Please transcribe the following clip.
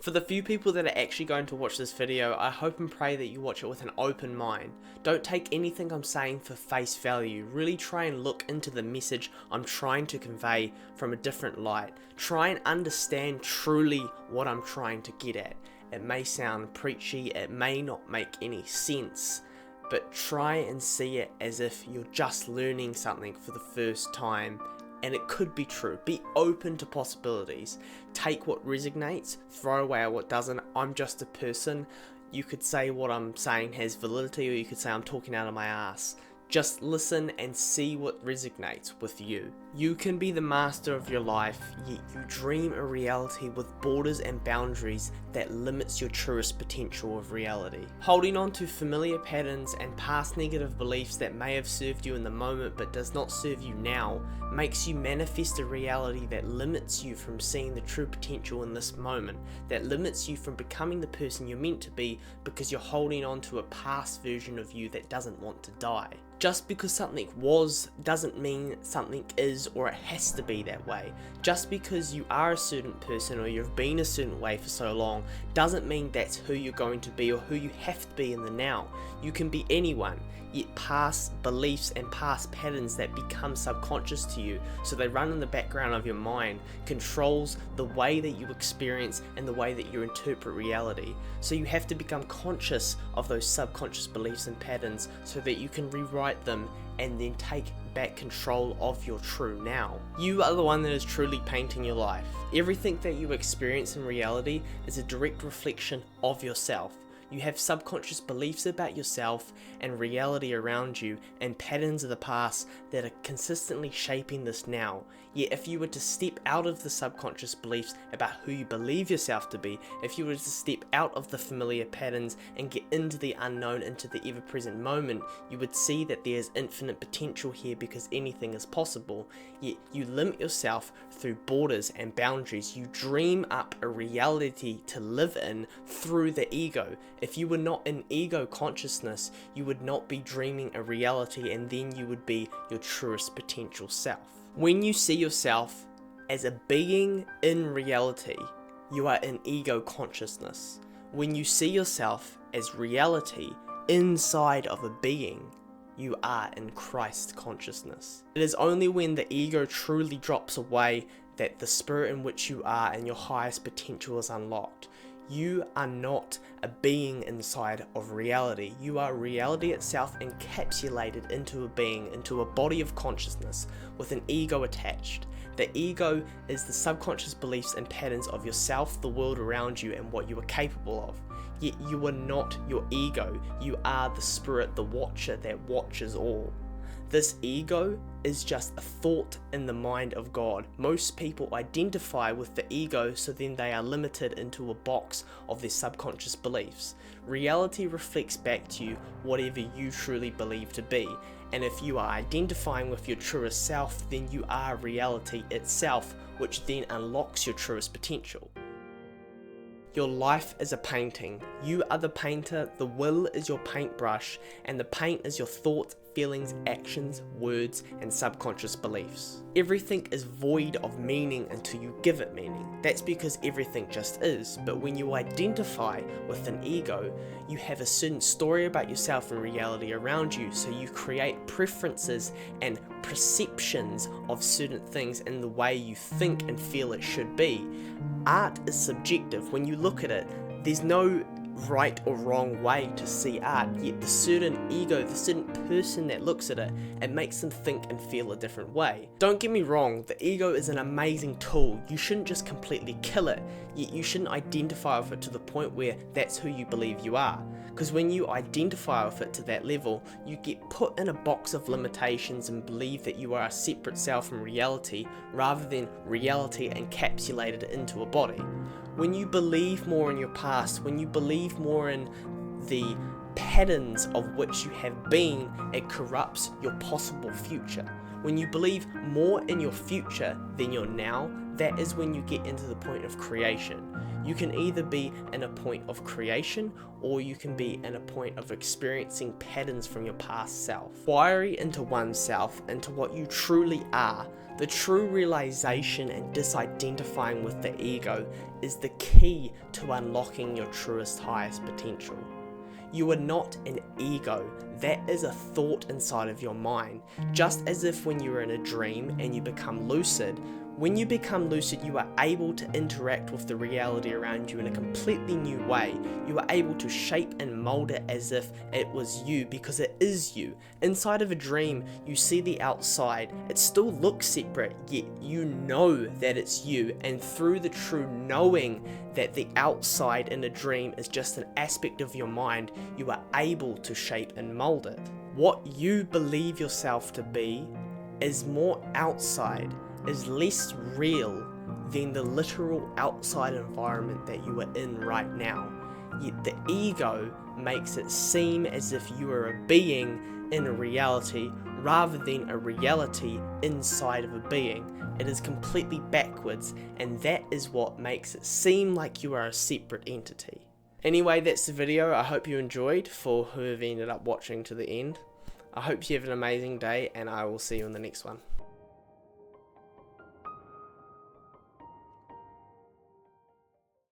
For the few people that are actually going to watch this video, I hope and pray that you watch it with an open mind. Don't take anything I'm saying for face value. Really try and look into the message I'm trying to convey from a different light. Try and understand truly what I'm trying to get at. It may sound preachy, it may not make any sense, but try and see it as if you're just learning something for the first time. And it could be true. Be open to possibilities. Take what resonates, throw away what doesn't. I'm just a person. You could say what I'm saying has validity, or you could say I'm talking out of my ass. Just listen and see what resonates with you. You can be the master of your life, yet you dream a reality with borders and boundaries that limits your truest potential of reality. Holding on to familiar patterns and past negative beliefs that may have served you in the moment but does not serve you now makes you manifest a reality that limits you from seeing the true potential in this moment, that limits you from becoming the person you're meant to be because you're holding on to a past version of you that doesn't want to die. Just because something was doesn't mean something is or it has to be that way. Just because you are a certain person or you've been a certain way for so long doesn't mean that's who you're going to be or who you have to be in the now. You can be anyone, yet past beliefs and past patterns that become subconscious to you, so they run in the background of your mind, controls the way that you experience and the way that you interpret reality. So you have to become conscious of those subconscious beliefs and patterns so that you can rewrite them and then take back control of your true now. You are the one that is truly painting your life. Everything that you experience in reality is a direct reflection of yourself. You have subconscious beliefs about yourself and reality around you and patterns of the past that are consistently shaping this now. Yet if you were to step out of the subconscious beliefs about who you believe yourself to be, if you were to step out of the familiar patterns and get into the unknown, into the ever-present moment, you would see that there's infinite potential here because anything is possible. Yet you limit yourself through borders and boundaries. You dream up a reality to live in through the ego. If you were not in ego consciousness, you would not be dreaming a reality, and then you would be your truest potential self. When you see yourself as a being in reality, you are in ego consciousness. When you see yourself as reality inside of a being, you are in Christ consciousness. It is only when the ego truly drops away that the spirit in which you are and your highest potential is unlocked. You are not a being inside of reality. You are reality itself encapsulated into a being, into a body of consciousness with an ego attached. The ego is the subconscious beliefs and patterns of yourself, the world around you, and what you are capable of. Yet you are not your ego. You are the spirit, the watcher that watches all. This ego is just a thought in the mind of God. Most people identify with the ego, so then they are limited into a box of their subconscious beliefs. Reality reflects back to you whatever you truly believe to be. And if you are identifying with your truest self, then you are reality itself, which then unlocks your truest potential. Your life is a painting. You are the painter, the will is your paintbrush, and the paint is your thoughts, feelings, actions, words, and subconscious beliefs. Everything is void of meaning until you give it meaning. That's because everything just is. But when you identify with an ego, you have a certain story about yourself and reality around you, so you create preferences and perceptions of certain things in the way you think and feel it should be. Art is subjective. When you look at it, there's no right or wrong way to see art, yet the certain ego, the certain person that looks at it, it makes them think and feel a different way. Don't get me wrong, the ego is an amazing tool. You shouldn't just completely kill it, yet you shouldn't identify with it to the point where that's who you believe you are. Because when you identify with it to that level, you get put in a box of limitations and believe that you are a separate self from reality, rather than reality encapsulated into a body. When you believe more in your past, when you believe more in the patterns of which you have been, it corrupts your possible future. When you believe more in your future than your now, that is when you get into the point of creation. You can either be in a point of creation, or you can be in a point of experiencing patterns from your past self. Inquiry into oneself, into what you truly are, the true realization and disidentifying with the ego is the key to unlocking your truest, highest potential. You are not an ego, that is a thought inside of your mind. Just as if when you are in a dream and you become lucid, when you become lucid, you are able to interact with the reality around you in a completely new way. You are able to shape and mold it as if it was you, because it is you. Inside of a dream, you see the outside. It still looks separate, yet you know that it's you. And through the true knowing that the outside in a dream is just an aspect of your mind, you are able to shape and mold it. What you believe yourself to be is more outside, is less real than the literal outside environment that you are in right now. Yet the ego makes it seem as if you are a being in a reality rather than a reality inside of a being. It is completely backwards, and that is what makes it seem like you are a separate entity. Anyway, that's the video. I hope you enjoyed, for whoever ended up watching to the end. I hope you have an amazing day, and I will see you in the next one.